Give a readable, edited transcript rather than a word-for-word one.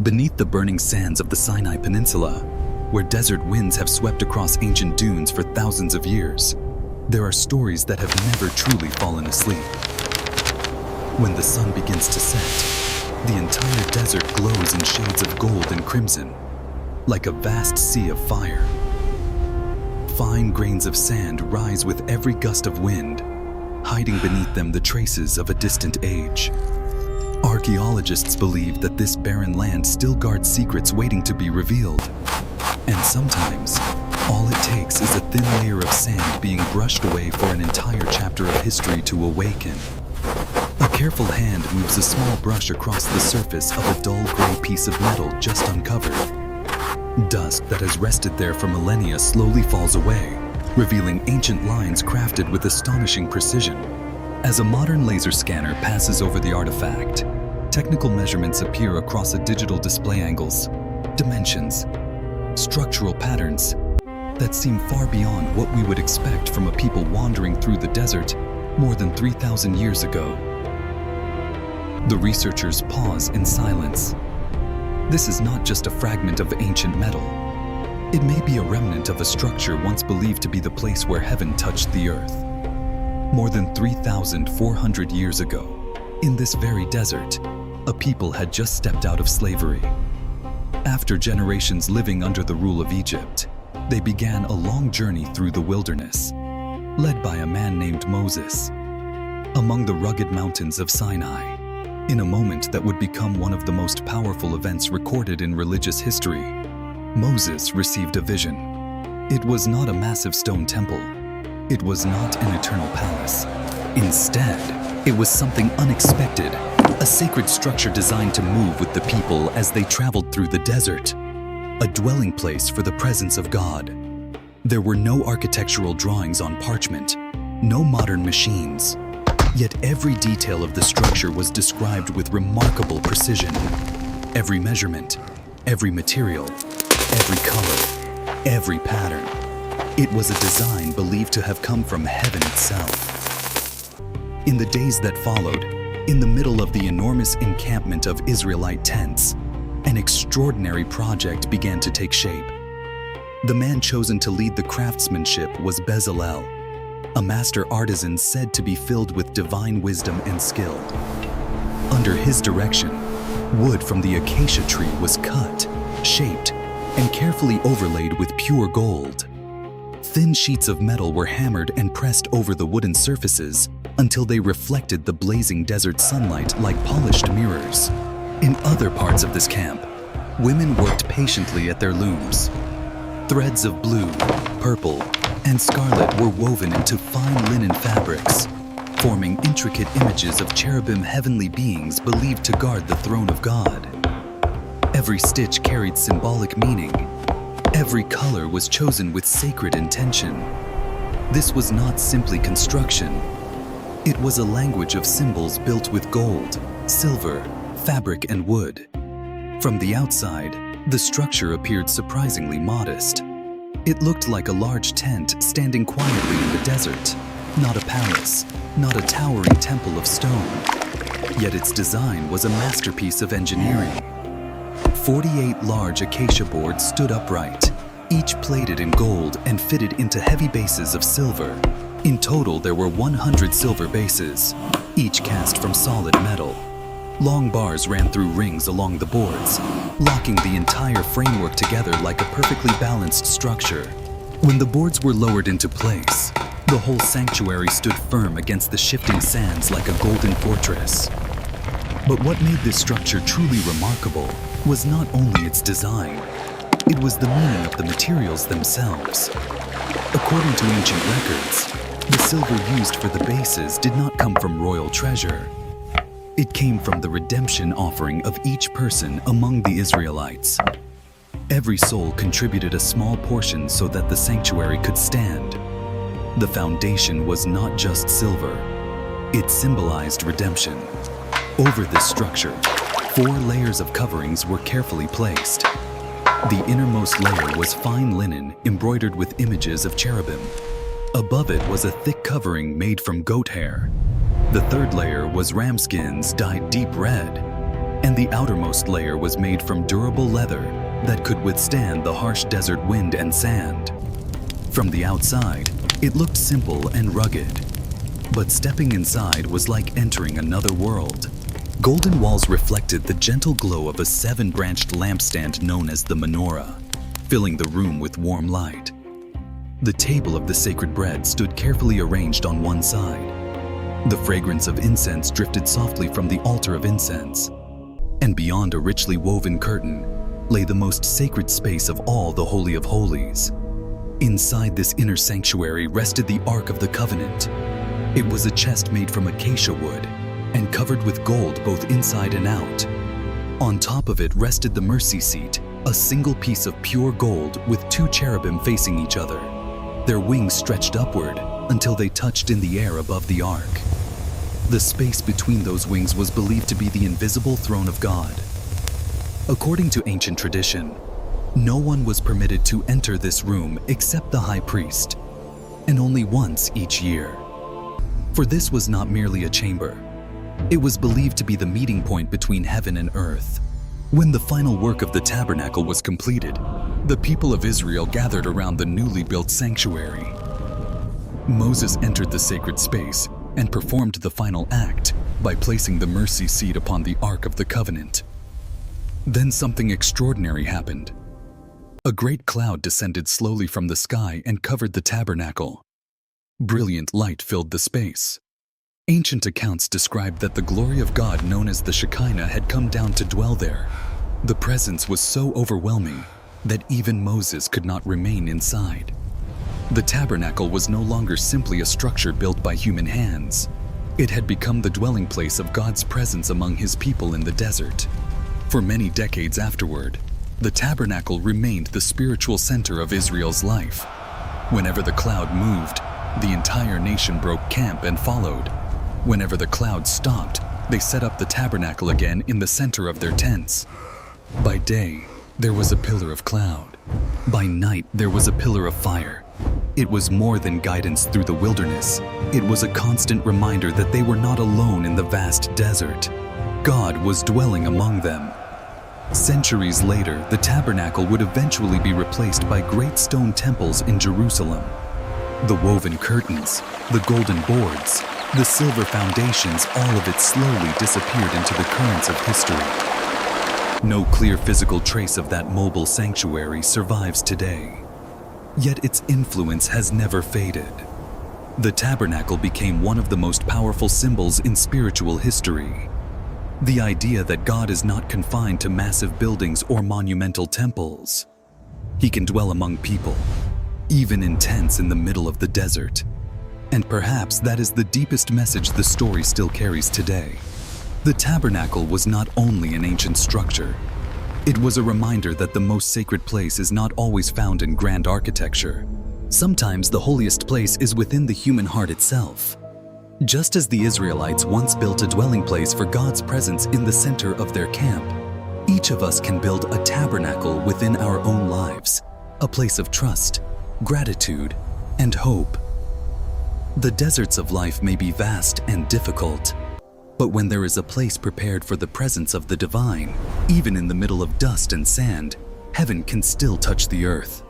Beneath the burning sands of the Sinai Peninsula, where desert winds have swept across ancient dunes for thousands of years, there are stories that have never truly fallen asleep. When the sun begins to set, the entire desert glows in shades of gold and crimson, like a vast sea of fire. Fine grains of sand rise with every gust of wind, hiding beneath them the traces of a distant age. Archaeologists believe that this barren land still guards secrets waiting to be revealed. And sometimes, all it takes is a thin layer of sand being brushed away for an entire chapter of history to awaken. A careful hand moves a small brush across the surface of a dull gray piece of metal just uncovered. Dust that has rested there for millennia slowly falls away, revealing ancient lines crafted with astonishing precision. As a modern laser scanner passes over the artifact, technical measurements appear across a digital display angles, dimensions, structural patterns that seem far beyond what we would expect from a people wandering through the desert more than 3,000 years ago. The researchers pause in silence. This is not just a fragment of ancient metal. It may be a remnant of a structure once believed to be the place where heaven touched the earth. More than 3,400 years ago, in this very desert, a people had just stepped out of slavery. After generations living under the rule of Egypt, they began a long journey through the wilderness, led by a man named Moses. Among the rugged mountains of Sinai, in a moment that would become one of the most powerful events recorded in religious history, Moses received a vision. It was not a massive stone temple. It was not an eternal palace. Instead, it was something unexpected, a sacred structure designed to move with the people as they traveled through the desert, a dwelling place for the presence of God. There were no architectural drawings on parchment, no modern machines, yet every detail of the structure was described with remarkable precision. Every measurement, every material, every color, every pattern. It was a design believed to have come from heaven itself. In the days that followed, in the middle of the enormous encampment of Israelite tents, an extraordinary project began to take shape. The man chosen to lead the craftsmanship was Bezalel, a master artisan said to be filled with divine wisdom and skill. Under his direction, wood from the acacia tree was cut, shaped, and carefully overlaid with pure gold. Thin sheets of metal were hammered and pressed over the wooden surfaces until they reflected the blazing desert sunlight like polished mirrors. In other parts of this camp, women worked patiently at their looms. Threads of blue, purple, and scarlet were woven into fine linen fabrics, forming intricate images of cherubim heavenly beings believed to guard the throne of God. Every stitch carried symbolic meaning. Every color was chosen with sacred intention. This was not simply construction. It was a language of symbols built with gold, silver, fabric, and wood. From the outside, the structure appeared surprisingly modest. It looked like a large tent standing quietly in the desert, not a palace, not a towering temple of stone. Yet its design was a masterpiece of engineering. 48 large acacia boards stood upright, each plated in gold and fitted into heavy bases of silver. In total, there were 100 silver bases, each cast from solid metal. Long bars ran through rings along the boards, locking the entire framework together like a perfectly balanced structure. When the boards were lowered into place, the whole sanctuary stood firm against the shifting sands like a golden fortress. But what made this structure truly remarkable was not only its design, it was the meaning of the materials themselves. According to ancient records, the silver used for the bases did not come from royal treasure. It came from the redemption offering of each person among the Israelites. Every soul contributed a small portion so that the sanctuary could stand. The foundation was not just silver. It symbolized redemption. Over this structure, 4 layers of coverings were carefully placed. The innermost layer was fine linen embroidered with images of cherubim. Above it was a thick covering made from goat hair. The third layer was ram skins dyed deep red. and the outermost layer was made from durable leather that could withstand the harsh desert wind and sand. From the outside, it looked simple and rugged, but stepping inside was like entering another world. Golden walls reflected the gentle glow of a 7-branched lampstand known as the Menorah, filling the room with warm light. The table of the sacred bread stood carefully arranged on one side. The fragrance of incense drifted softly from the altar of incense, and beyond a richly woven curtain lay the most sacred space of all, the Holy of Holies. Inside this inner sanctuary rested the Ark of the Covenant. It was a chest made from acacia wood and covered with gold both inside and out. On top of it rested the mercy seat, a single piece of pure gold with 2 cherubim facing each other. Their wings stretched upward until they touched in the air above the ark. The space between those wings was believed to be the invisible throne of God. According to ancient tradition, no one was permitted to enter this room except the high priest, and only once each year. For this was not merely a chamber. It was believed to be the meeting point between heaven and earth. When the final work of the tabernacle was completed, the people of Israel gathered around the newly built sanctuary. Moses entered the sacred space and performed the final act by placing the mercy seat upon the Ark of the Covenant. Then something extraordinary happened. A great cloud descended slowly from the sky and covered the tabernacle. Brilliant light filled the space. Ancient accounts describe that the glory of God known as the Shekinah had come down to dwell there. The presence was so overwhelming that even Moses could not remain inside. The tabernacle was no longer simply a structure built by human hands. It had become the dwelling place of God's presence among his people in the desert. For many decades afterward, the tabernacle remained the spiritual center of Israel's life. Whenever the cloud moved, the entire nation broke camp and followed. Whenever the cloud stopped, they set up the tabernacle again in the center of their tents. By day, there was a pillar of cloud. By night, there was a pillar of fire. It was more than guidance through the wilderness. It was a constant reminder that they were not alone in the vast desert. God was dwelling among them. Centuries later, the tabernacle would eventually be replaced by great stone temples in Jerusalem. The woven curtains, the golden boards, the silver foundations, all of it slowly disappeared into the currents of history. No clear physical trace of that mobile sanctuary survives today. Yet its influence has never faded. The tabernacle became one of the most powerful symbols in spiritual history. The idea that God is not confined to massive buildings or monumental temples. He can dwell among people, even in tents in the middle of the desert. And perhaps that is the deepest message the story still carries today. The tabernacle was not only an ancient structure. It was a reminder that the most sacred place is not always found in grand architecture. Sometimes the holiest place is within the human heart itself. Just as the Israelites once built a dwelling place for God's presence in the center of their camp, each of us can build a tabernacle within our own lives, a place of trust, gratitude, and hope. The deserts of life may be vast and difficult, but when there is a place prepared for the presence of the divine, even in the middle of dust and sand, heaven can still touch the earth.